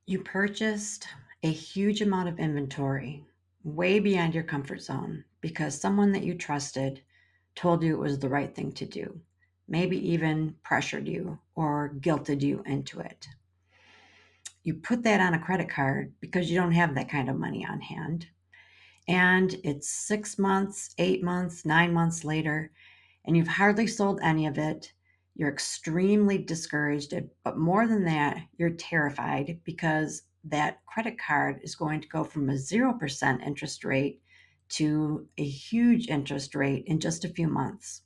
You purchased a huge amount of inventory way beyond your comfort zone because someone that you trusted told you it was the right thing to do, maybe even pressured you or guilted you into it. You put that on a credit card because you don't have that kind of money on hand. And it's 6 months, 8 months, 9 months later, and you've hardly sold any of it. You're extremely discouraged, but more than that, you're terrified because that credit card is going to go from a 0% interest rate to a huge interest rate in just a few months.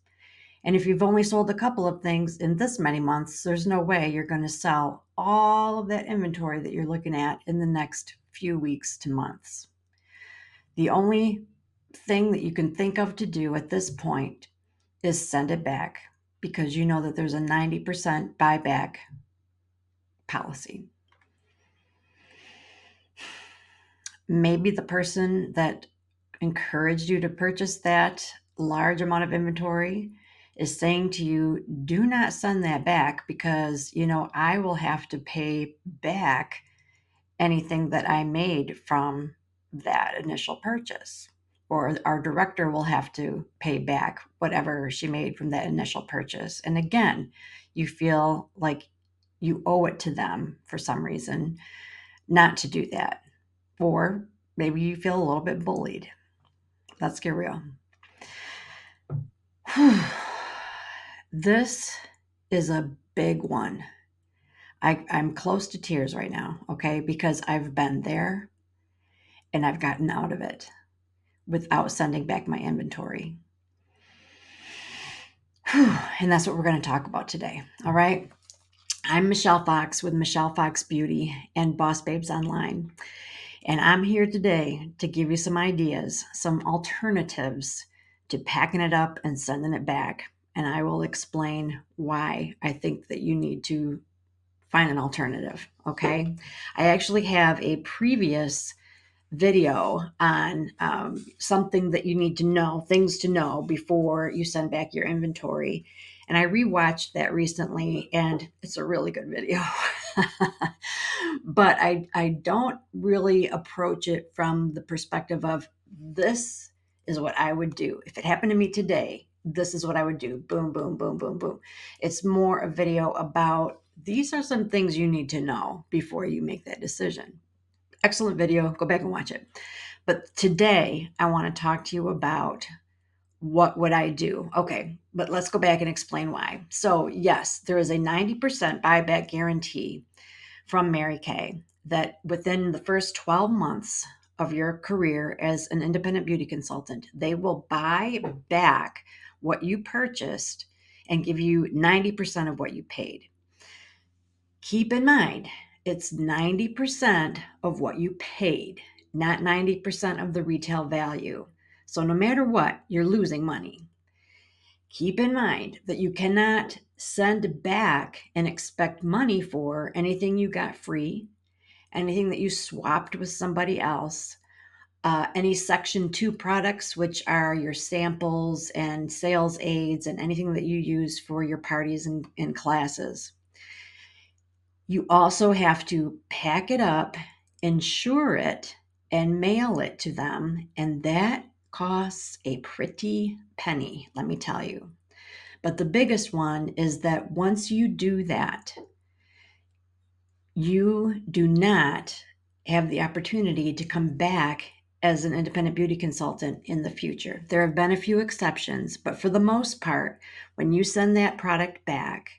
And if you've only sold a couple of things in this many months, there's no way you're going to sell all of that inventory that you're looking at in the next few weeks to months. The only thing that you can think of to do at this point is send it back because you know that there's a 90% buyback policy. Maybe the person that encouraged you to purchase that large amount of inventory is saying to you, do not send that back because, I will have to pay back anything that I made from that initial purchase. Or our director will have to pay back whatever she made from that initial purchase. And again, you feel like you owe it to them for some reason not to do that. Or maybe you feel a little bit bullied. Let's get real. This is a big one. I'm close to tears right now, okay? Because I've been there and I've gotten out of it without sending back my inventory. And that's what we're going to talk about today. All right. I'm Michelle Fox with Michelle Fox Beauty and Boss Babes Online. And I'm here today to give you some ideas, some alternatives to packing it up and sending it back. And I will explain why I think that you need to find an alternative. Okay. I actually have a previous video on something that you need to know, things to know before you send back your inventory. And I rewatched that recently, and it's a really good video. But I don't really approach it from the perspective of this is what I would do. If it happened to me today, this is what I would do. Boom, boom, boom, boom, boom. It's more a video about these are some things you need to know before you make that decision. Excellent video. Go back and watch it. But today I want to talk to you about what would I do? Okay, but let's go back and explain why. So, yes, there is a 90% buyback guarantee from Mary Kay that within the first 12 months of your career as an independent beauty consultant, they will buy back what you purchased and give you 90% of what you paid. Keep in mind, it's 90% of what you paid, not 90% of the retail value. So no matter what, you're losing money. Keep in mind that you cannot send back and expect money for anything you got free, anything that you swapped with somebody else, any Section 2 products, which are your samples and sales aids and anything that you use for your parties and classes. You also have to pack it up, insure it, and mail it to them. And that costs a pretty penny, let me tell you. But the biggest one is that once you do that, you do not have the opportunity to come back as an independent beauty consultant in the future. There have been a few exceptions, but for the most part, when you send that product back,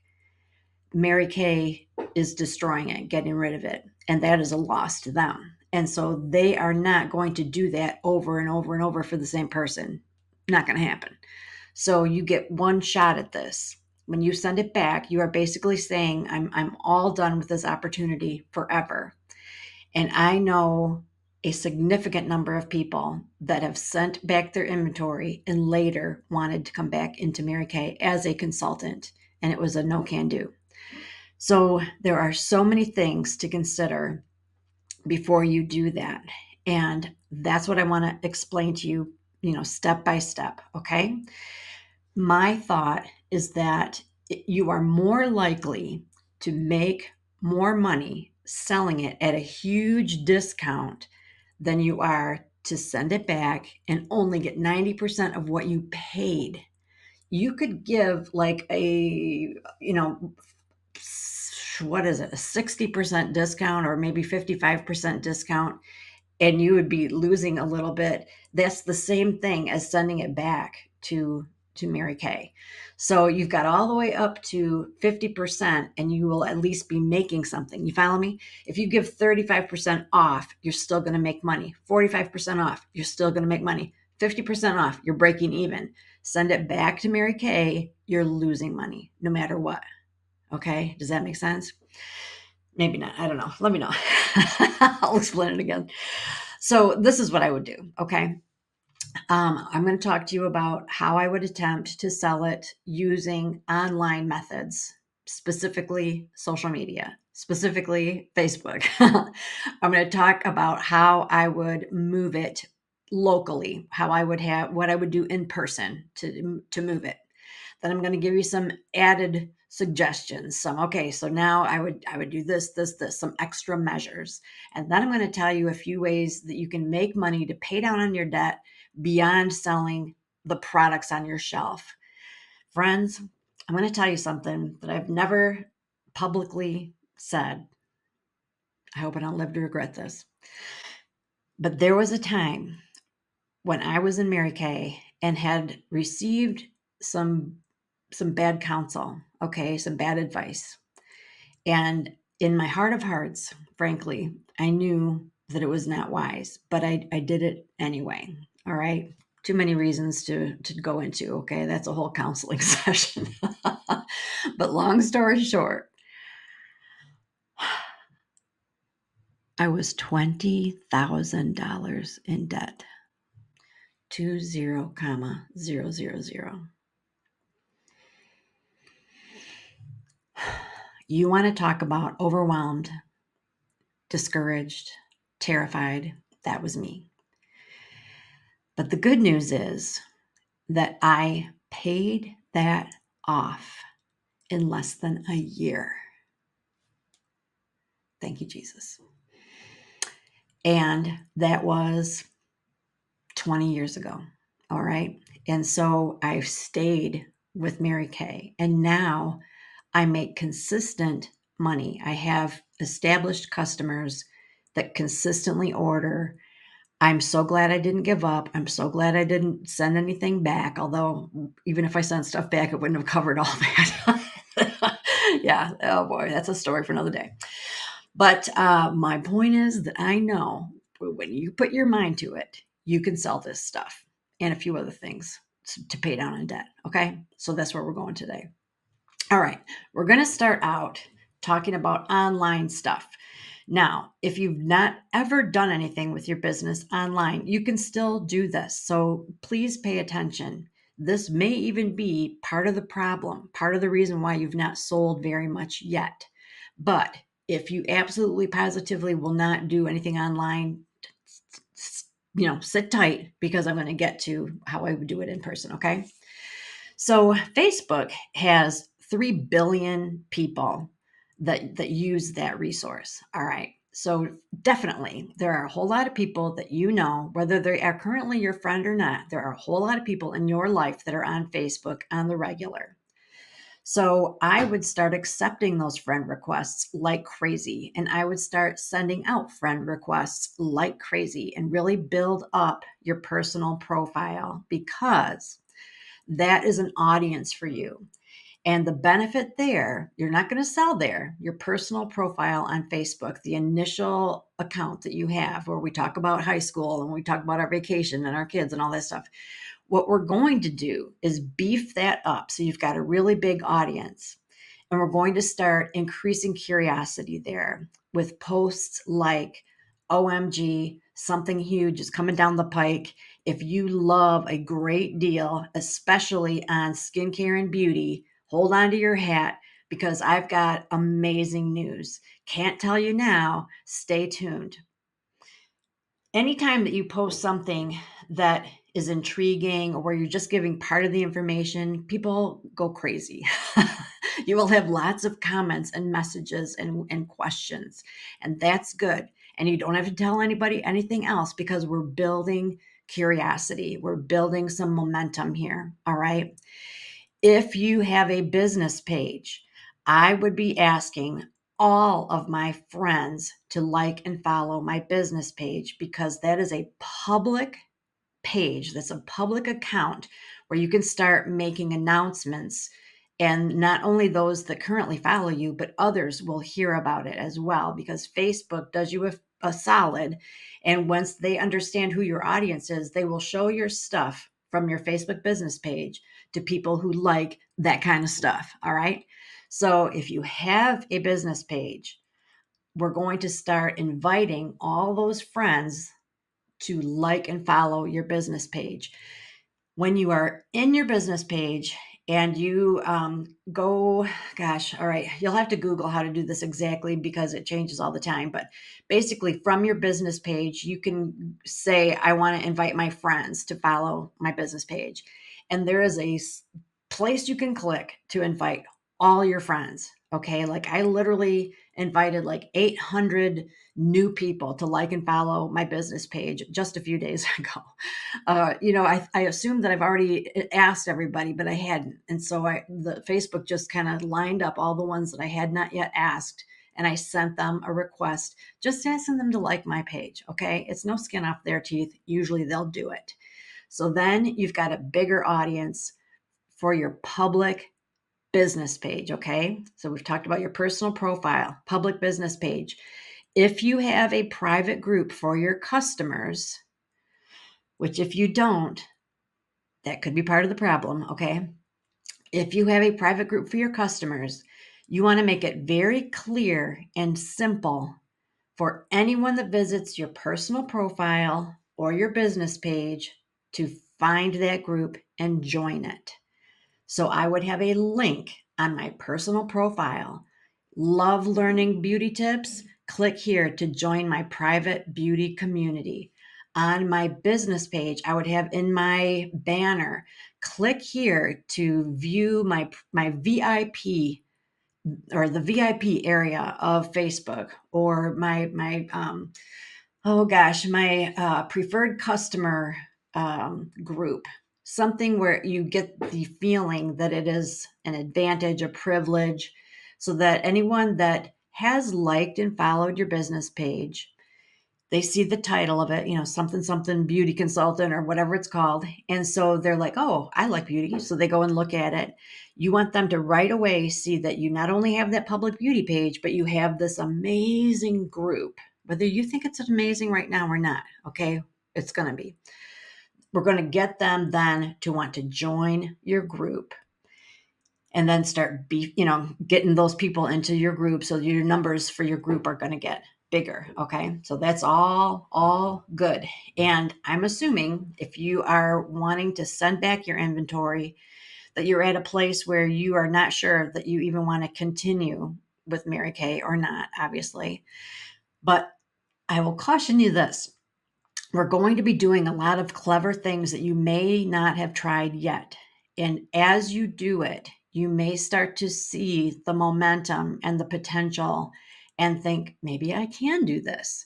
Mary Kay is destroying it, getting rid of it. And that is a loss to them. And so they are not going to do that over and over and over for the same person. Not going to happen. So you get one shot at this. When you send it back, you are basically saying, I'm all done with this opportunity forever. And I know a significant number of people that have sent back their inventory and later wanted to come back into Mary Kay as a consultant. And it was a no can do. So there are so many things to consider before you do that. And that's what I want to explain to you, step by step. Okay. My thought is that you are more likely to make more money selling it at a huge discount than you are to send it back and only get 90% of what you paid. You could give like what is it, a 60% discount or maybe 55% discount, and you would be losing a little bit. That's the same thing as sending it back to Mary Kay. So you've got all the way up to 50% and you will at least be making something. You follow me? If you give 35% off, you're still going to make money. 45% off, you're still going to make money. 50% off, you're breaking even. Send it back to Mary Kay, you're losing money no matter what. Okay? Does that make sense? Maybe not. I don't know. Let me know. I'll explain it again. So this is what I would do. Okay. I'm going to talk to you about how I would attempt to sell it using online methods, specifically social media, specifically Facebook. I'm going to talk about how I would move it locally, how I would have what I would do in person to move it. Then I'm going to give you some added suggestions. So now I would do this, some extra measures. And then I'm going to tell you a few ways that you can make money to pay down on your debt beyond selling the products on your shelf. Friends, I'm going to tell you something that I've never publicly said. I hope I don't live to regret this. But there was a time when I was in Mary Kay and had received some some bad counsel, okay, some bad advice. And in my heart of hearts, frankly, I knew that it was not wise, but I did it anyway. All right. Too many reasons to go into. Okay. That's a whole counseling session. But long story short, I was $20,000 in debt. 20,000. You want to talk about overwhelmed, discouraged, terrified? That was me. But the good news is that I paid that off in less than a year. Thank you, Jesus. And that was 20 years ago. All right. And so I've stayed with Mary Kay, and now I make consistent money. I have established customers that consistently order. I'm so glad I didn't give up. I'm so glad I didn't send anything back. Although, even if I sent stuff back, it wouldn't have covered all that. Yeah. Oh boy, that's a story for another day. But my point is that I know when you put your mind to it, you can sell this stuff and a few other things to pay down on debt. Okay. So that's where we're going today. All right. We're going to start out talking about online stuff. Now, if you've not ever done anything with your business online, you can still do this. So please pay attention. This may even be part of the problem, part of the reason why you've not sold very much yet. But if you absolutely positively will not do anything online, sit tight because I'm going to get to how I would do it in person. Okay. So Facebook has 3 billion people that use that resource. All right. So definitely there are a whole lot of people that whether they are currently your friend or not, there are a whole lot of people in your life that are on Facebook on the regular. So I would start accepting those friend requests like crazy. And I would start sending out friend requests like crazy and really build up your personal profile, because that is an audience for you. And the benefit there, you're not going to sell there. Your personal profile on Facebook, the initial account that you have, where we talk about high school and we talk about our vacation and our kids and all that stuff. What we're going to do is beef that up so you've got a really big audience. And we're going to start increasing curiosity there with posts like, OMG, something huge is coming down the pike. If you love a great deal, especially on skincare and beauty, hold on to your hat because I've got amazing news. Can't tell you now. Stay tuned. Anytime that you post something that is intriguing or where you're just giving part of the information, people go crazy. You will have lots of comments and messages and questions, and that's good. And you don't have to tell anybody anything else because we're building curiosity. We're building some momentum here. All right. If you have a business page, I would be asking all of my friends to like and follow my business page because that is a public page, that's a public account where you can start making announcements. And not only those that currently follow you, but others will hear about it as well because Facebook does you a solid. And once they understand who your audience is, they will show your stuff from your Facebook business page to people who like that kind of stuff. All right. So if you have a business page, we're going to start inviting all those friends to like and follow your business page. When you are in your business page and you go, gosh, all right, you'll have to Google how to do this exactly because it changes all the time. But basically, from your business page, you can say, I want to invite my friends to follow my business page. And there is a place you can click to invite all your friends. Okay. Like I literally invited like 800 new people to like and follow my business page just a few days ago. I assumed that I've already asked everybody, but I hadn't. And so the Facebook just kind of lined up all the ones that I had not yet asked. And I sent them a request, just asking them to like my page. Okay. It's no skin off their teeth. Usually they'll do it. So then you've got a bigger audience for your public business page. Okay. So we've talked about your personal profile, public business page. If you have a private group for your customers, which if you don't, that could be part of the problem. Okay. If you have a private group for your customers, you want to make it very clear and simple for anyone that visits your personal profile or your business page to find that group and join it. So I would have a link on my personal profile. Love learning beauty tips? Click here to join my private beauty community. On my business page, I would have in my banner, click here to view my VIP or the VIP area of Facebook or my preferred customer group, something where you get the feeling that it is an advantage, a privilege, so that anyone that has liked and followed your business page, they see the title of it, something, something beauty consultant or whatever it's called. And so they're like, oh, I like beauty. So they go and look at it. You want them to right away see that you not only have that public beauty page, but you have this amazing group, whether you think it's amazing right now or not. Okay. It's going to be. We're going to get them then to want to join your group and then start getting those people into your group so your numbers for your group are going to get bigger. Okay, so that's all good. And I'm assuming if you are wanting to send back your inventory, that you're at a place where you are not sure that you even want to continue with Mary Kay or not, obviously. But I will caution you this: we're going to be doing a lot of clever things that you may not have tried yet. And as you do it, you may start to see the momentum and the potential and think, maybe I can do this.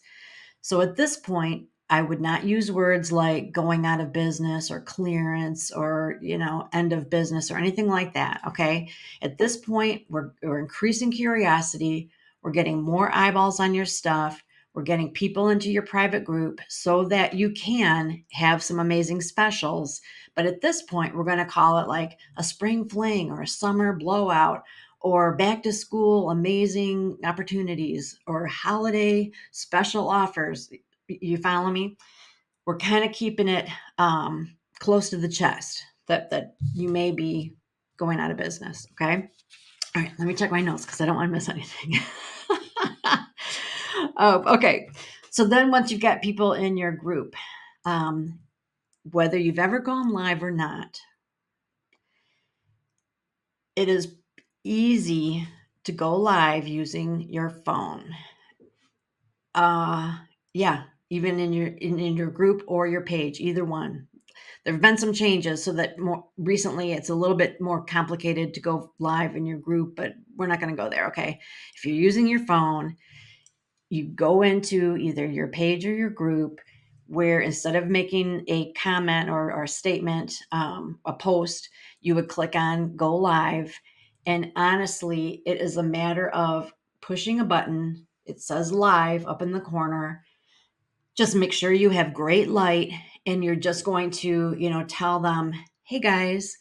So at this point, I would not use words like going out of business or clearance or, end of business or anything like that. Okay. At this point, we're increasing curiosity. We're getting more eyeballs on your stuff. We're getting people into your private group so that you can have some amazing specials. But at this point, we're going to call it like a spring fling or a summer blowout or back to school amazing opportunities or holiday special offers. You follow me? We're kind of keeping it close to the chest that you may be going out of business. Okay. All right. Let me check my notes because I don't want to miss anything. Oh, okay. So then once you've got people in your group, whether you've ever gone live or not, it is easy to go live using your phone. Yeah, even in your group or your page, either one. There have been some changes so that more recently it's a little bit more complicated to go live in your group, but we're not going to go there. Okay. If you're using your phone, you go into either your page or your group, where instead of making a comment or a statement, a post, you would click on go live. And honestly, it is a matter of pushing a button. It says live up in the corner. Just make sure you have great light, and you're just going to, tell them, hey guys,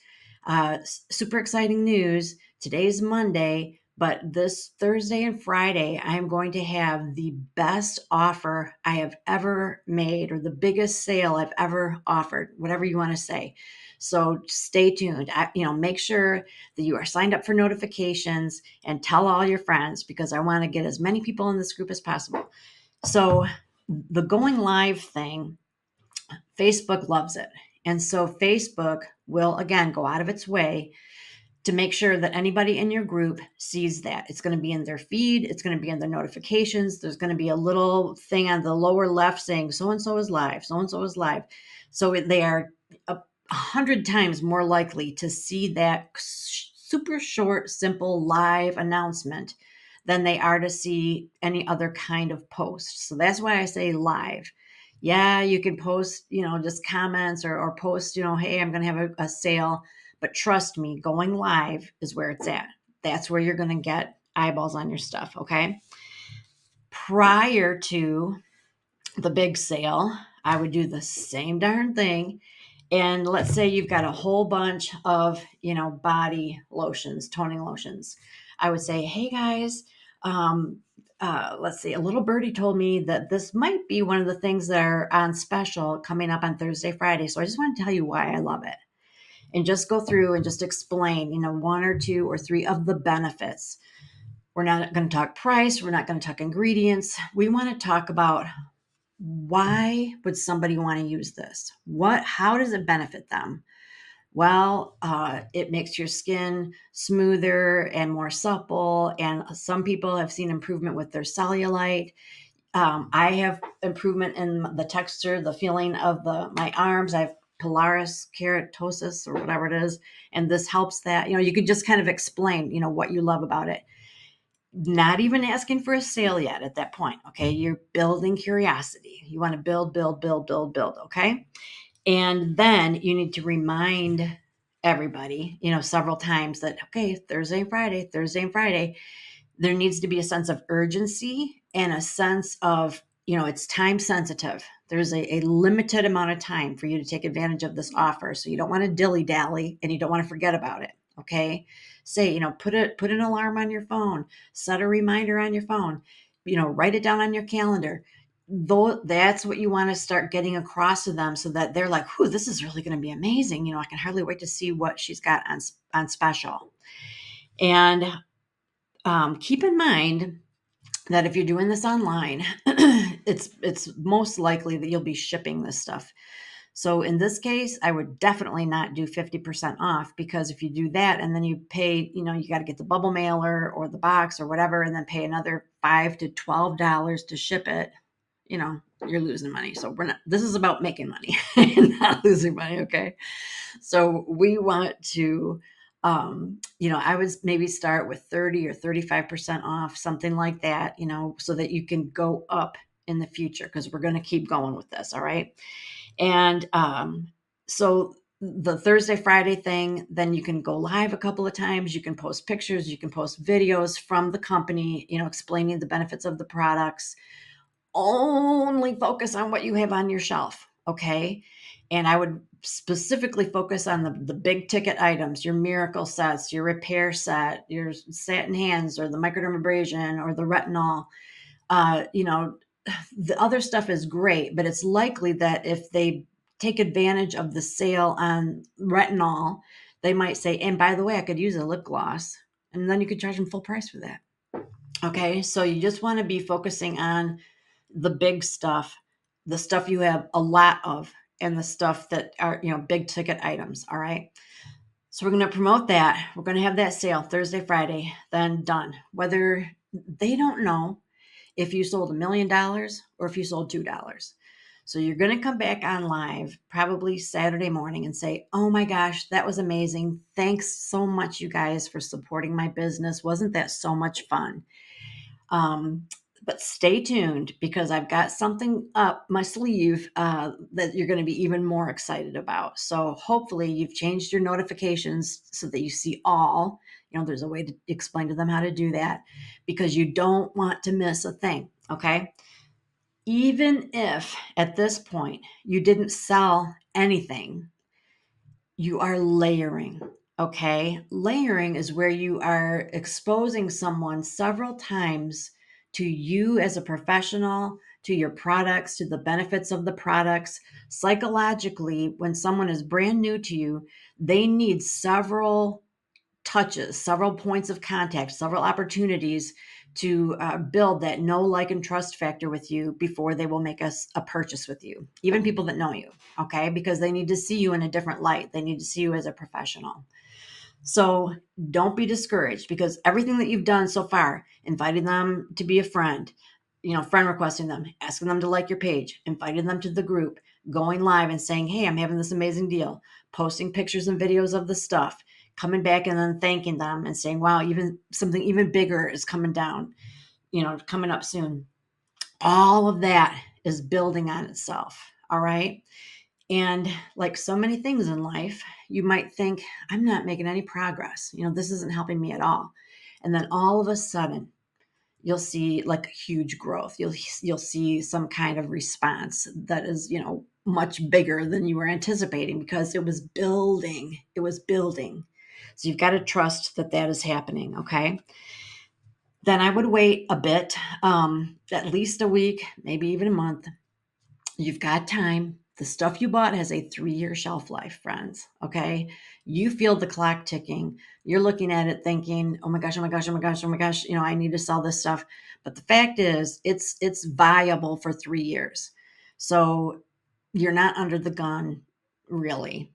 super exciting news. Today's Monday, but this Thursday and Friday, I'm going to have the best offer I have ever made, or the biggest sale I've ever offered, whatever you want to say. So stay tuned. Make sure that you are signed up for notifications and tell all your friends, because I want to get as many people in this group as possible. So the going live thing, Facebook loves it. And so Facebook will, again, go out of its way to make sure that anybody in your group sees that. It's going to be in their feed, it's going to be in their notifications. There's going to be a little thing on the lower left saying so and so is live, so and so is live. So they are 100 times more likely to see that super short, simple live announcement than they are to see any other kind of post. So that's why I say live. Yeah, you can post, just comments, or post, hey, I'm going to have a sale. But trust me, going live is where it's at. That's where you're going to get eyeballs on your stuff. Okay. Prior to the big sale, I would do the same darn thing. And let's say you've got a whole bunch of, body lotions, toning lotions. I would say, hey guys, let's see, a little birdie told me that this might be one of the things that are on special coming up on Thursday, Friday. So I just want to tell you why I love it. And just go through and just explain, one or two or three of the benefits. We're not going to talk price. We're not going to talk ingredients. We want to talk about, why would somebody want to use this? How does it benefit them? Well, it makes your skin smoother and more supple. And some people have seen improvement with their cellulite. I have improvement in the texture, the feeling of my arms. I have pilaris keratosis, or whatever it is. And this helps that. You could just kind of explain, what you love about it. Not even asking for a sale yet at that point. Okay. You're building curiosity. You want to build, build, build, build, build. Okay. And then you need to remind everybody, several times that, okay, Thursday and Friday, there needs to be a sense of urgency and a sense of, it's time sensitive. There's a limited amount of time for you to take advantage of this offer. So you don't want to dilly dally, and you don't want to forget about it. Okay. Say, put an alarm on your phone, set a reminder on your phone, write it down on your calendar. Though that's what you want to start getting across to them, so that they're like, "Whew, this is really going to be amazing." I can hardly wait to see what she's got on special. And keep in mind that if you're doing this online, it's most likely that you'll be shipping this stuff. So in this case, I would definitely not do 50% off, because if you do that and then you pay, you got to get the bubble mailer or the box or whatever, and then pay another $5 to $12 to ship it, you're losing money. So this is about making money and not losing money. Okay. So we want to, I would maybe start with 30 or 35% off, something like that, so that you can go up in the future, because we're going to keep going with this. All right. And so the Thursday, Friday thing, then you can go live a couple of times. You can post pictures, you can post videos from the company, explaining the benefits of the products. Only focus on what you have on your shelf. Okay. And I would specifically focus on the big ticket items, your miracle sets, your repair set, your satin hands, or the microdermabrasion, or the retinol. The other stuff is great, but it's likely that if they take advantage of the sale on retinol, they might say, and by the way, I could use a lip gloss. And then you could charge them full price for that. Okay. So you just want to be focusing on the big stuff, the stuff you have a lot of, and the stuff that are, big ticket items. All right. So we're going to promote that. We're going to have that sale Thursday, Friday, then done. Whether they don't know if you sold $1 million or if you sold $2. So you're going to come back on live probably Saturday morning and say, oh my gosh, that was amazing. Thanks so much, you guys, for supporting my business. Wasn't that so much fun? Um, but stay tuned because I've got something up my sleeve that you're going to be even more excited about. So hopefully you've changed your notifications so that you see all. There's a way to explain to them how to do that because you don't want to miss a thing. Okay. Even if at this point you didn't sell anything, you are layering. Okay. Layering is where you are exposing someone several times to you as a professional, to your products, to the benefits of the products. Psychologically, when someone is brand new to you, they need several touches, several points of contact, several opportunities to build that know, like, and trust factor with you before they will make a purchase with you. Even people that know you, okay? Because they need to see you in a different light. They need to see you as a professional. So don't be discouraged because everything that you've done so far, inviting them to be a friend, friend requesting them, asking them to like your page, inviting them to the group, going live and saying, hey, I'm having this amazing deal, posting pictures and videos of the stuff, coming back and then thanking them and saying, wow, even something even bigger is coming down, coming up soon. All of that is building on itself. All right. And like so many things in life, you might think, I'm not making any progress. This isn't helping me at all. And then all of a sudden, you'll see like huge growth. You'll see some kind of response that is, much bigger than you were anticipating because it was building. It was building. So you've got to trust that that is happening. Okay. Then I would wait a bit, at least a week, maybe even a month. You've got time. The stuff you bought has a 3-year shelf life, friends. Okay. You feel the clock ticking. You're looking at it thinking, oh my gosh, oh my gosh, oh my gosh, oh my gosh, I need to sell this stuff. But the fact is, it's viable for 3 years. So you're not under the gun, really.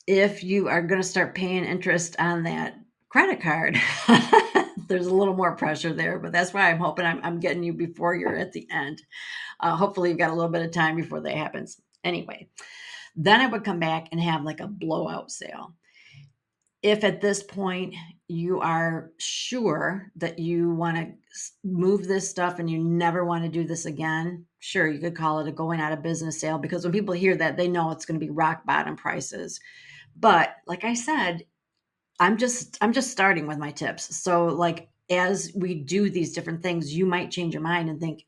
If you are going to start paying interest on that credit card, there's a little more pressure there. But that's why I'm hoping I'm getting you before you're at the end. Hopefully, you've got a little bit of time before that happens. Anyway, then I would come back and have like a blowout sale. If at this point you are sure that you want to move this stuff and you never want to do this again, sure, you could call it a going out of business sale because when people hear that, they know it's going to be rock bottom prices. But like I said, I'm just starting with my tips. So like as we do these different things, you might change your mind and think,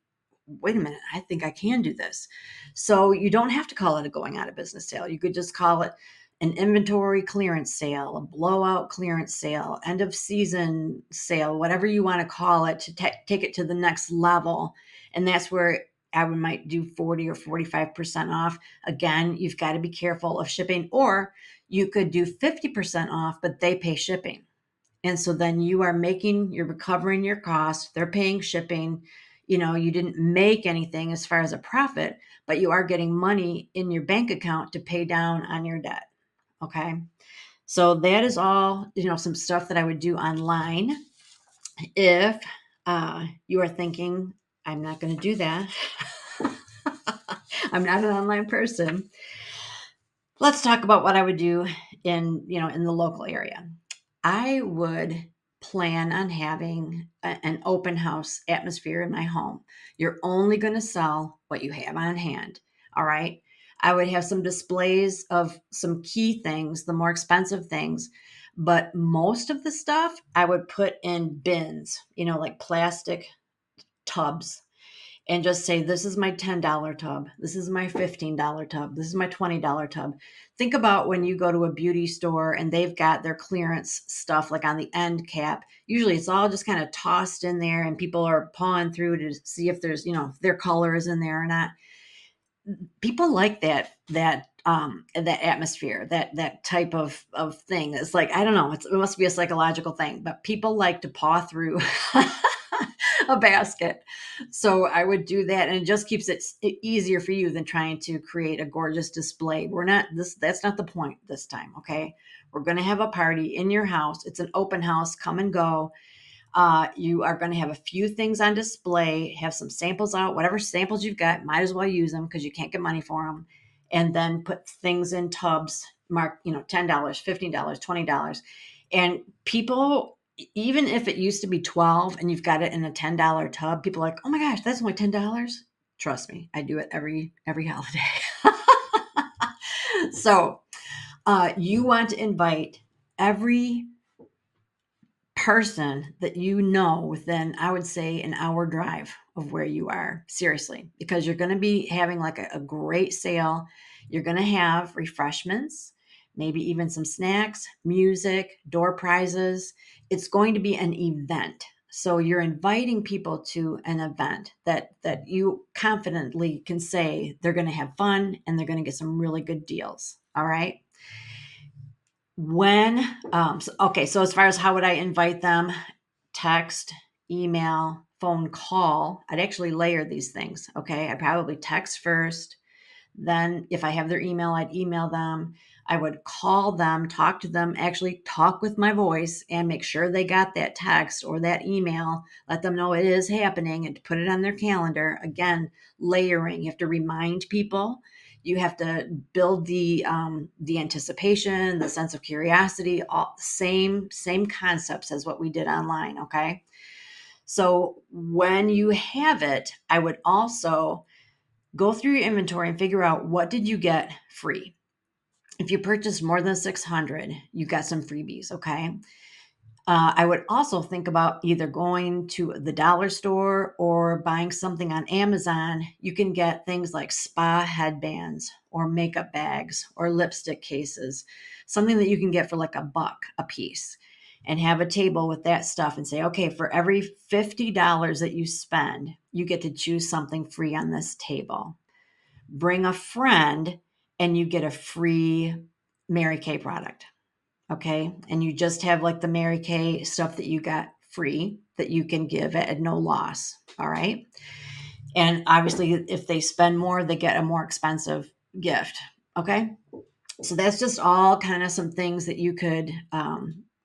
wait a minute, I think I can do this. So you don't have to call it a going out of business sale. You could just call it an inventory clearance sale, a blowout clearance sale, end of season sale, whatever you want to call it to take it to the next level. And that's where I might do 40 or 45% off. Again, you've got to be careful of shipping, or you could do 50% off, but they pay shipping. And so then you're recovering your costs. They're paying shipping. You didn't make anything as far as a profit, but you are getting money in your bank account to pay down on your debt. Okay. So that is all, some stuff that I would do online. If you are thinking, I'm not going to do that, I'm not an online person. Let's talk about what I would do in the local area. I would plan on having an open house atmosphere in my home. You're only going to sell what you have on hand. All right. I would have some displays of some key things, the more expensive things, but most of the stuff I would put in bins, like plastic tubs, and just say, this is my $10 tub. This is my $15 tub. This is my $20 tub. Think about when you go to a beauty store and they've got their clearance stuff like on the end cap. Usually it's all just kind of tossed in there and people are pawing through to see if there's, if their color is in there or not. People like that atmosphere, that type of thing. It's like, I don't know, it must be a psychological thing, but people like to paw through a basket. So I would do that, and it just keeps it easier for you than trying to create a gorgeous display. That's not the point this time. Okay. We're going to have a party in your house. It's an open house, come and go. You are going to have a few things on display, have some samples out, whatever samples you've got, might as well use them because you can't get money for them. And then put things in tubs, mark, $10, $15, $20. And people, even if it used to be 12 and you've got it in a $10 tub, people are like, oh my gosh, that's only $10. Trust me, I do it every holiday. So you want to invite every person that within, I would say, an hour drive of where you are. Seriously, because you're going to be having like a great sale. You're going to have refreshments, maybe even some snacks, music, door prizes. It's going to be an event. So you're inviting people to an event that you confidently can say they're going to have fun and they're going to get some really good deals. All right. So as far as how would I invite them? Text, email, phone call. I'd actually layer these things. Okay. I'd probably text first. Then, if I have their email, I'd email them. I would call them, talk to them, actually talk with my voice and make sure they got that text or that email, let them know it is happening and to put it on their calendar. Again, layering. You have to remind people. You have to build the anticipation, the sense of curiosity, all same concepts as what we did online. Okay. So when you have it, I would also go through your inventory and figure out what did you get free. If you purchased more than 600, you got some freebies. Okay. I would also think about either going to the dollar store or buying something on Amazon. You can get things like spa headbands or makeup bags or lipstick cases, something that you can get for like $1 a piece, and have a table with that stuff and say, okay, for every $50 that you spend, you get to choose something free on this table. Bring a friend and you get a free Mary Kay product. Okay. And you just have like the Mary Kay stuff that you got free that you can give at no loss. All right. And obviously, if they spend more, they get a more expensive gift. Okay. So that's just all kind of some things that you could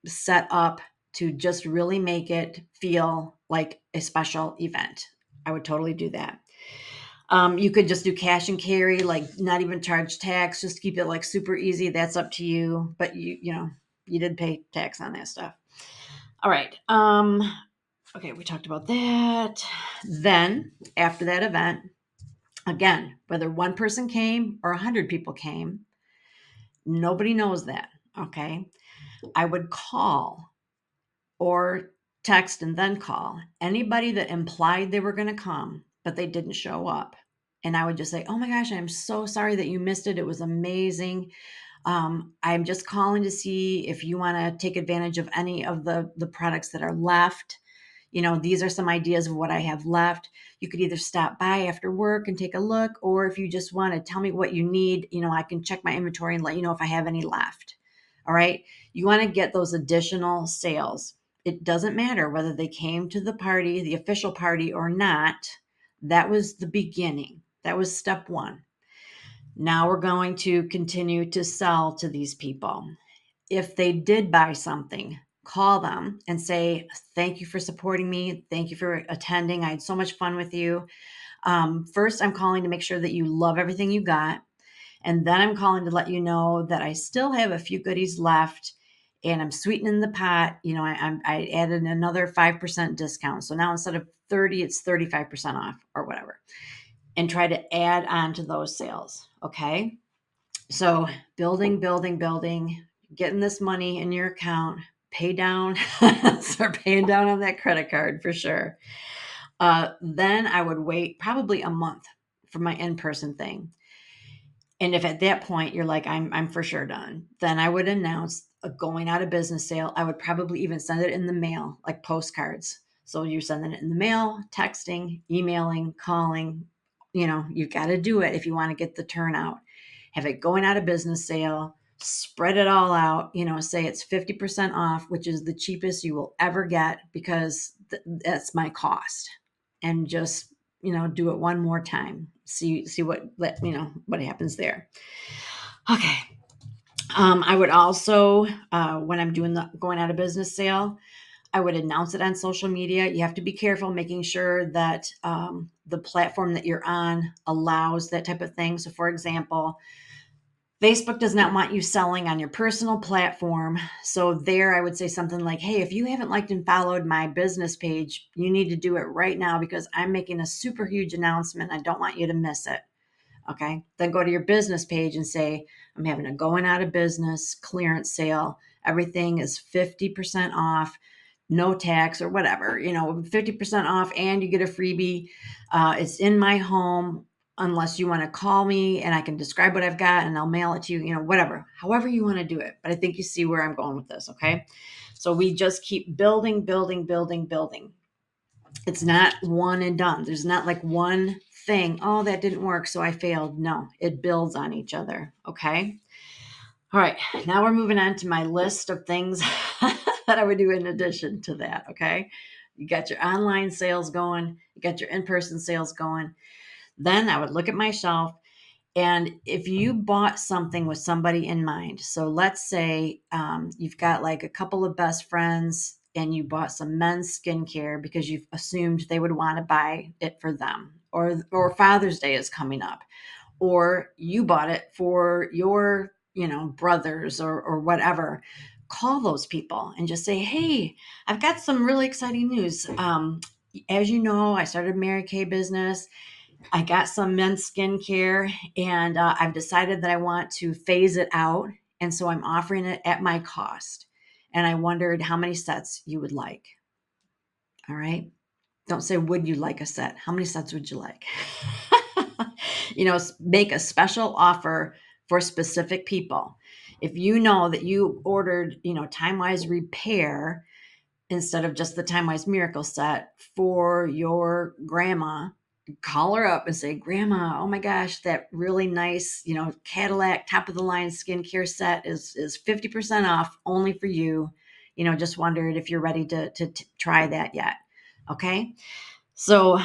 set up to just really make it feel like a special event. I would totally do that. You could just do cash and carry, like not even charge tax, just keep it like super easy. That's up to you. But you did pay tax on that stuff. All right. Okay, we talked about that. Then after that event, again, whether one person came or 100 people came, nobody knows that. Okay. I would call or text and then call anybody that implied they were going to come, but they didn't show up. And I would just say, oh my gosh, I'm so sorry that you missed it. It was amazing. I'm just calling to see if you want to take advantage of any of the products that are left. These are some ideas of what I have left. You could either stop by after work and take a look, or if you just want to tell me what you need, I can check my inventory and let you know if I have any left. All right. You want to get those additional sales. It doesn't matter whether they came to the party, the official party, or not. That was the beginning. That was step one. Now we're going to continue to sell to these people. If they did buy something, call them and say, thank you for supporting me. Thank you for attending. I had so much fun with you. First, I'm calling to make sure that you love everything you got. And then I'm calling to let you know that I still have a few goodies left and I'm sweetening the pot. I added another 5% discount. So now instead of 30, it's 35% off or whatever, and try to add on to those sales. Okay. So building, getting this money in your account, pay down, start paying down on that credit card for sure. Then I would wait probably a month for my in-person thing. And if at that point you're like, I'm for sure done, then I would announce a going out of business sale. I would probably even send it in the mail, like postcards. So you're sending it in the mail, texting, emailing, calling. You've got to do it if you want to get the turnout. Have it going out of business sale, spread it all out, say it's 50% off, which is the cheapest you will ever get because that's my cost. And just do it one more time. See what happens there. Okay. I would also, when I'm doing the going out of business sale, I would announce it on social media. You have to be careful making sure that the platform that you're on allows that type of thing. So, for example, Facebook does not want you selling on your personal platform. So, there I would say something like, hey, if you haven't liked and followed my business page, you need to do it right now because I'm making a super huge announcement. I don't want you to miss it. Okay. Then go to your business page and say, I'm having a going out of business clearance sale. Everything is 50% off, no tax or whatever, 50% off, and you get a freebie. It's in my home unless you want to call me and I can describe what I've got and I'll mail it to you, whatever, however you want to do it. But I think you see where I'm going with this. Okay. So we just keep building, building, building, building. It's not one and done. There's not like one thing, oh, that didn't work, so I failed. No, it builds on each other. Okay. All right. Now we're moving on to my list of things that I would do in addition to that. Okay. You got your online sales going, you got your in person sales going. Then I would look at my shelf. And if you bought something with somebody in mind, so let's say you've got like a couple of best friends and you bought some men's skincare because you've assumed they would want to buy it for them, or Father's Day is coming up, or you bought it for your brothers or whatever. Call those people and just say, hey, I've got some really exciting news. As you know, I started a Mary Kay business. I got some men's skincare, and I've decided that I want to phase it out. And so I'm offering it at my cost. And I wondered how many sets you would like. All right. Don't say, would you like a set? How many sets would you like? Make a special offer for specific people. If you know that you ordered, Time Wise Repair instead of just the Time Wise Miracle set for your grandma, call her up and say, Grandma, oh my gosh, that really nice, Cadillac top of the line skincare set is 50% off only for you. Just wondered if you're ready to try that yet. Okay. So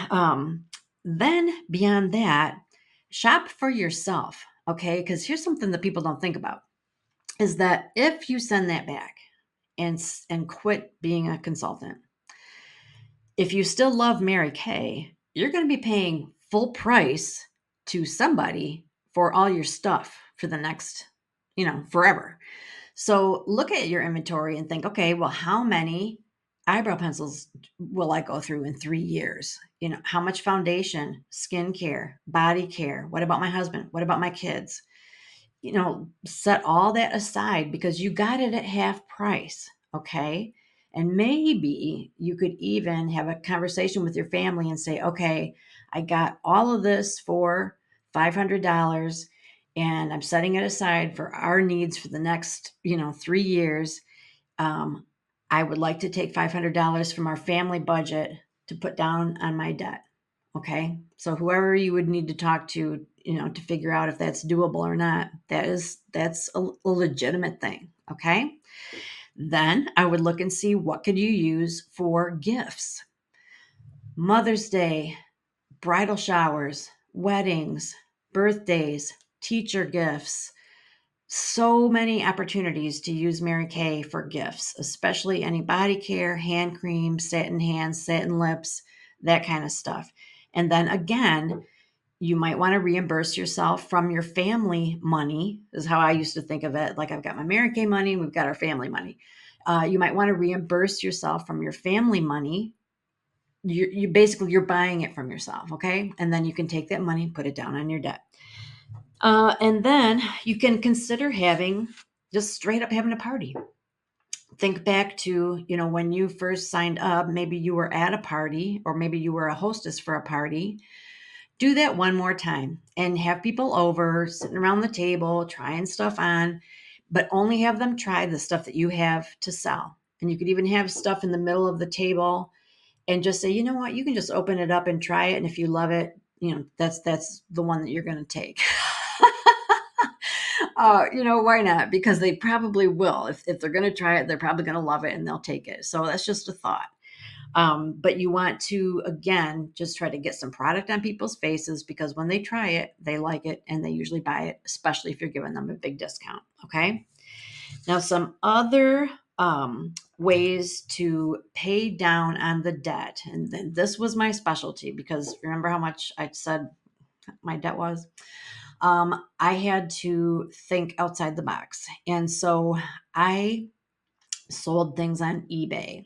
then beyond that, shop for yourself. Okay. Because here's something that people don't think about is that if you send that back and quit being a consultant, if you still love Mary Kay, you're going to be paying full price to somebody for all your stuff for the next, forever. So look at your inventory and think, okay, well, how many eyebrow pencils will I go through in 3 years? How much foundation, skincare, body care? What about my husband? What about my kids? Set all that aside because you got it at half price. Okay. And maybe you could even have a conversation with your family and say, okay, I got all of this for $500 and I'm setting it aside for our needs for the next, 3 years. Um, I would like to take $500 from our family budget to put down on my debt. Okay. So whoever you would need to talk to, to figure out if that's doable or not, that's a legitimate thing. Okay. Then I would look and see what could you use for gifts. Mother's Day, bridal showers, weddings, birthdays, teacher gifts. So many opportunities to use Mary Kay for gifts, especially any body care, hand cream, satin hands, satin lips, that kind of stuff. And then again, you might want to reimburse yourself from your family money, is how I used to think of it. Like I've got my Mary Kay money, we've got our family money. You might want to reimburse yourself from your family money. You basically you're buying it from yourself, okay? And then you can take that money, put it down on your debt. And then you can consider just straight up having a party. Think back to, when you first signed up, maybe you were at a party or maybe you were a hostess for a party. Do that one more time and have people over, sitting around the table, trying stuff on, but only have them try the stuff that you have to sell. And you could even have stuff in the middle of the table and just say, you know what, you can just open it up and try it. And if you love it, that's the one that you're going to take. Why not? Because they probably will. If they're going to try it, they're probably going to love it and they'll take it. So that's just a thought. But you want to, again, just try to get some product on people's faces because when they try it, they like it and they usually buy it, especially if you're giving them a big discount. Okay. Now, some other ways to pay down on the debt. And then this was my specialty because remember how much I said my debt was? I had to think outside the box. And so I sold things on eBay.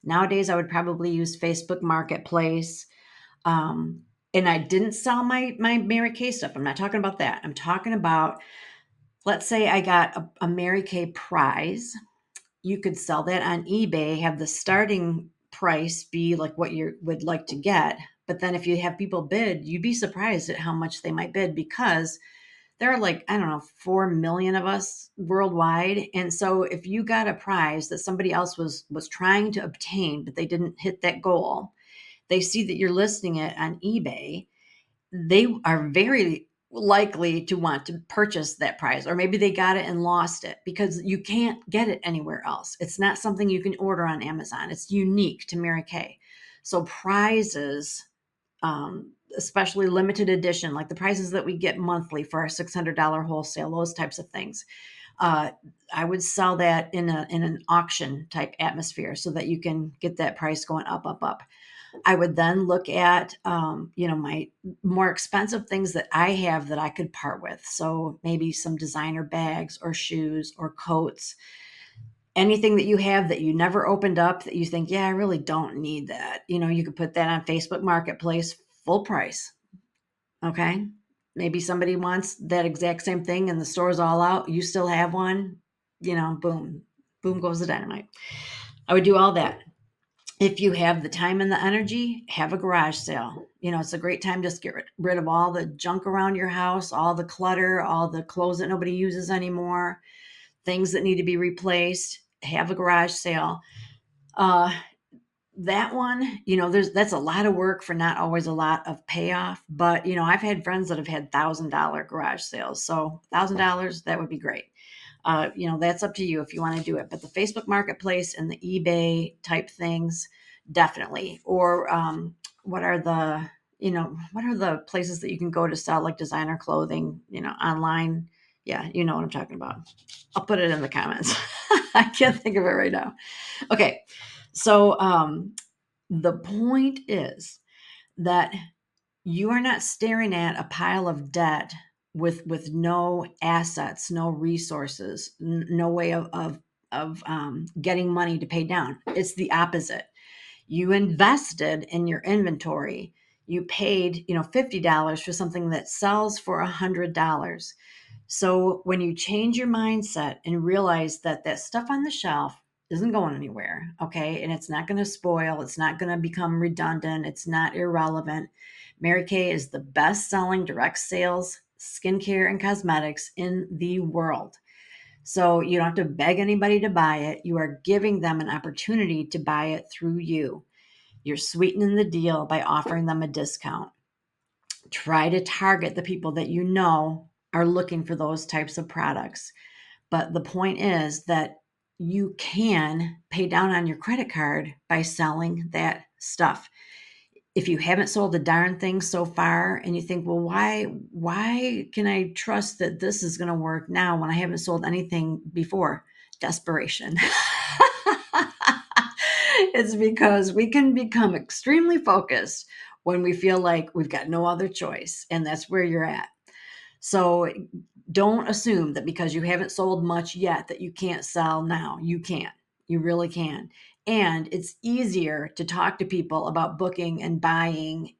Nowadays, I would probably use Facebook Marketplace. Um, and I didn't sell my Mary Kay stuff. I'm not talking about that. I'm talking about, let's say I got a Mary Kay prize. You could sell that on eBay, have the starting price be like what you would like to get. But then if you have people bid, you'd be surprised at how much they might bid because there are like, I don't know, 4 million of us worldwide. And so if you got a prize that somebody else was trying to obtain, but they didn't hit that goal, they see that you're listing it on eBay, they are very likely to want to purchase that prize, or maybe they got it and lost it because you can't get it anywhere else. It's not something you can order on Amazon. It's unique to Mary Kay. So prizes, especially limited edition, like the prizes that we get monthly for our $600 wholesale, those types of things. Uh, I would sell that in an auction type atmosphere so that you can get that price going up, up, up. I would then look at, my more expensive things that I have that I could part with. So maybe some designer bags or shoes or coats, anything that you have that you never opened up that you think, yeah, I really don't need that. You could put that on Facebook Marketplace, full price. Okay. Maybe somebody wants that exact same thing and the store's all out. You still have one, boom, boom goes the dynamite. I would do all that. If you have the time and the energy, have a garage sale. It's a great time to just get rid of all the junk around your house, all the clutter, all the clothes that nobody uses anymore, things that need to be replaced. Have a garage sale. Uh, that one, that's a lot of work for not always a lot of payoff. But I've had friends that have had $1,000 garage sales. So $1,000, that would be great. That's up to you if you want to do it. But the Facebook Marketplace and the eBay type things, definitely. Or what are the places that you can go to sell like designer clothing, online? Yeah, you know what I'm talking about. I'll put it in the comments. I can't think of it right now. Okay. So the point is that you are not staring at a pile of debt with no assets, no resources, no way of getting money to pay down. It's the opposite. You invested in your inventory. You paid, $50 for something that sells for $100. So when you change your mindset and realize that that stuff on the shelf isn't going anywhere, okay, and it's not going to spoil, it's not going to become redundant, it's not irrelevant. Mary Kay is the best selling direct sales skincare and cosmetics in the world. So you don't have to beg anybody to buy it. You are giving them an opportunity to buy it through you. You're sweetening the deal by offering them a discount. Try to target the people that you know are looking for those types of products. But the point is that you can pay down on your credit card by selling that stuff. If you haven't sold a darn thing so far and you think, well, why can I trust that this is going to work now when I haven't sold anything before? Desperation. It's because we can become extremely focused when we feel like we've got no other choice, and that's where you're at. So don't assume that because you haven't sold much yet that you can't sell now. You can. You really can. And it's easier to talk to people about booking and buying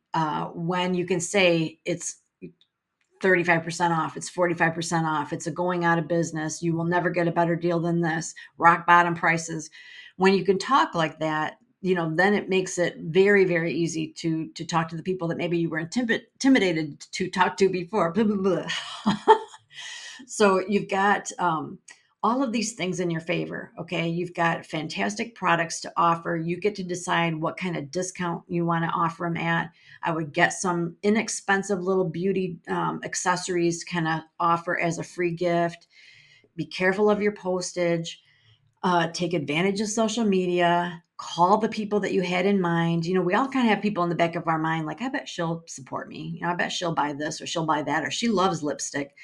when you can say it's 35% off, it's 45% off, it's a going out of business, you will never get a better deal than this, rock bottom prices. When you can talk like that, then it makes it very, very easy to talk to the people that maybe you were intimidated to talk to before. Blah, blah, blah. So you've got all of these things in your favor. Okay. You've got fantastic products to offer. You get to decide what kind of discount you want to offer them at. I would get some inexpensive little beauty accessories to kind of offer as a free gift. Be careful of your postage. Take advantage of social media. Call the people that you had in mind. We all kind of have people in the back of our mind, like, I bet she'll support me. I bet she'll buy this or she'll buy that, or she loves lipstick.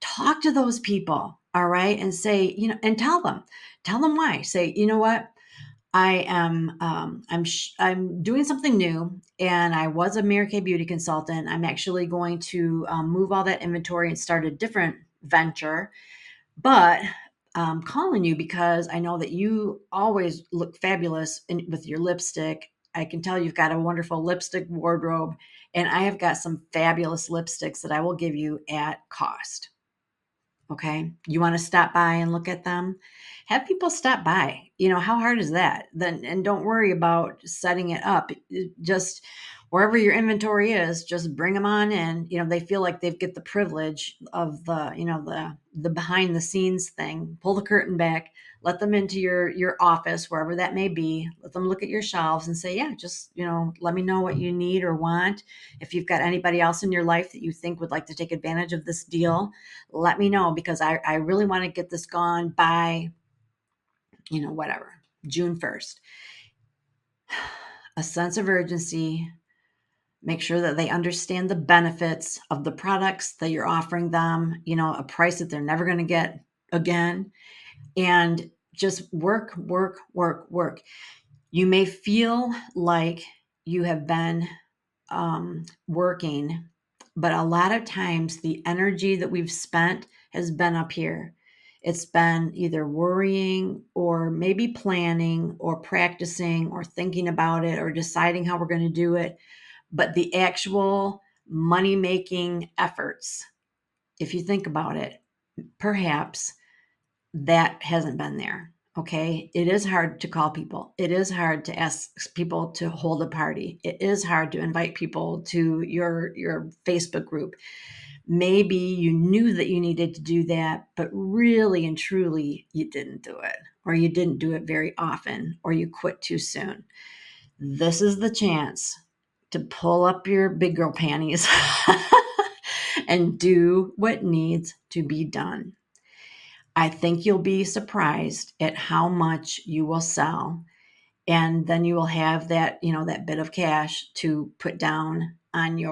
Talk to those people. All right. And say, and tell them why. Say, you know what? I am I'm doing something new, and I was a Mary Kay beauty consultant. I'm actually going to move all that inventory and start a different venture. But I'm calling you because I know that you always look fabulous with your lipstick. I can tell you've got a wonderful lipstick wardrobe, and I have got some fabulous lipsticks that I will give you at cost. Okay. You want to stop by and look at them? Have people stop by. How hard is that? Then, and don't worry about setting it up. Just wherever your inventory is, just bring them on in. They feel like they've get the privilege of the behind the scenes thing. Pull the curtain back, let them into your office, wherever that may be. Let them look at your shelves and say, yeah, just, let me know what you need or want. If you've got anybody else in your life that you think would like to take advantage of this deal, let me know, because I really want to get this gone by, whatever, June 1st. A sense of urgency. Make sure that they understand the benefits of the products that you're offering them, a price that they're never going to get again. And just work, work, work, work. You may feel like you have been working, but a lot of times the energy that we've spent has been up here. It's been either worrying or maybe planning or practicing or thinking about it or deciding how we're going to do it. But the actual money making efforts, if you think about it, perhaps that hasn't been there. Okay. It is hard to call people. It is hard to ask people to hold a party. It is hard to invite people to your Facebook group. Maybe you knew that you needed to do that, but really and truly you didn't do it, or you didn't do it very often, or you quit too soon. This is the chance to pull up your big girl panties and do what needs to be done. I think you'll be surprised at how much you will sell. And then you will have that bit of cash to put down on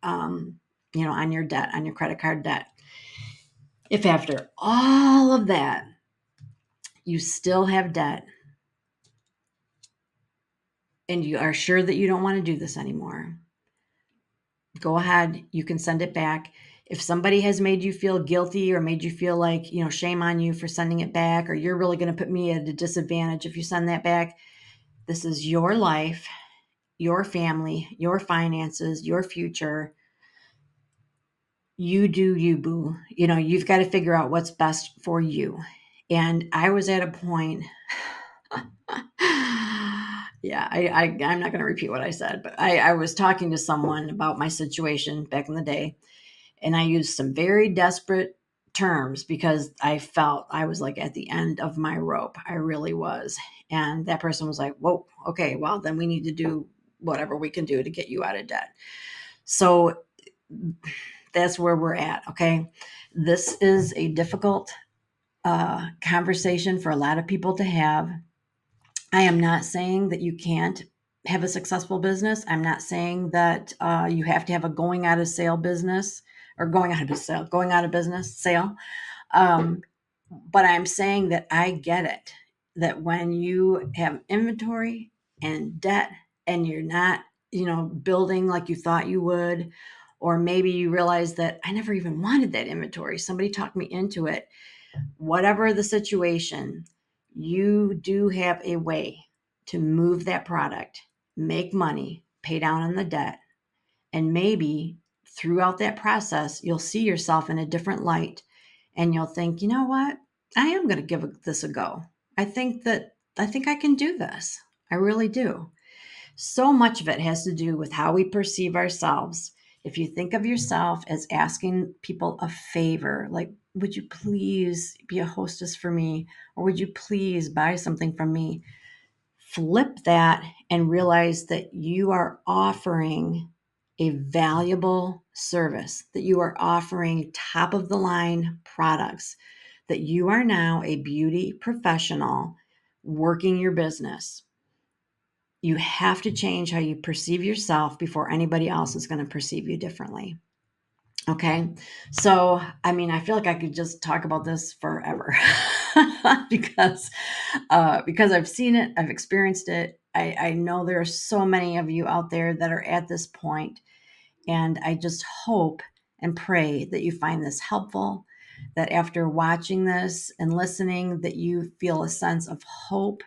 on your debt, on your credit card debt. If after all of that, you still have debt and you are sure that you don't want to do this anymore, go ahead. You can send it back. If somebody has made you feel guilty or made you feel like, shame on you for sending it back, or you're really going to put me at a disadvantage if you send that back, this is your life, your family, your finances, your future. You do you, boo. You've got to figure out what's best for you. And I was at a point, yeah, I'm not going to repeat what I said, but I was talking to someone about my situation back in the day. And I used some very desperate terms because I felt I was like at the end of my rope. I really was. And that person was like, whoa, okay, well, then we need to do whatever we can do to get you out of debt. So that's where we're at. Okay. This is a difficult conversation for a lot of people to have. I am not saying that you can't have a successful business. I'm not saying that you have to have a going out of sale business, or going out of business sale. Um, but I'm saying that I get it, that when you have inventory and debt and you're not, building like you thought you would, or maybe you realize that I never even wanted that inventory. Somebody talked me into it. Whatever the situation, you do have a way to move that product, make money, pay down on the debt, and maybe throughout that process, you'll see yourself in a different light, and you'll think, you know what? I am going to give this a go. I think I can do this. I really do. So much of it has to do with how we perceive ourselves. If you think of yourself as asking people a favor, like, would you please be a hostess for me? Or would you please buy something from me? Flip that and realize that you are offering a valuable service, that you are offering top of the line products, that you are now a beauty professional working your business. You have to change how you perceive yourself before anybody else is going to perceive you differently. Okay. So, I mean, I feel like I could just talk about this forever because because I've seen it, I've experienced it. I know there are so many of you out there that are at this point, and I just hope and pray that you find this helpful, that after watching this and listening, that you feel a sense of hope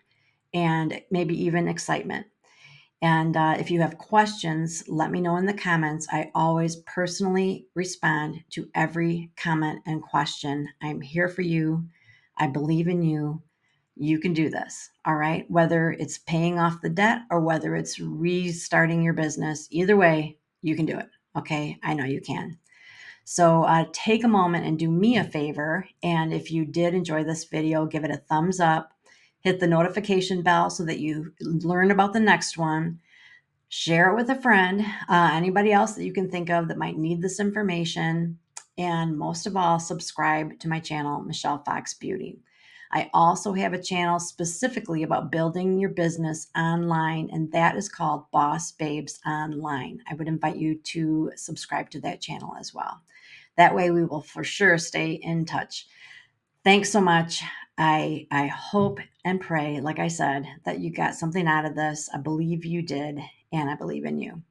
and maybe even excitement. And if you have questions, let me know in the comments. I always personally respond to every comment and question. I'm here for you. I believe in you. You can do this. All right. Whether it's paying off the debt or whether it's restarting your business, either way, you can do it. Okay. I know you can. So take a moment and do me a favor. And if you did enjoy this video, give it a thumbs up, hit the notification bell so that you learn about the next one. Share it with a friend, anybody else that you can think of that might need this information. And most of all, subscribe to my channel, Michelle Fox Beauty. I also have a channel specifically about building your business online, and that is called Boss Babes Online. I would invite you to subscribe to that channel as well. That way, we will for sure stay in touch. Thanks so much. I hope and pray, like I said, that you got something out of this. I believe you did, and I believe in you.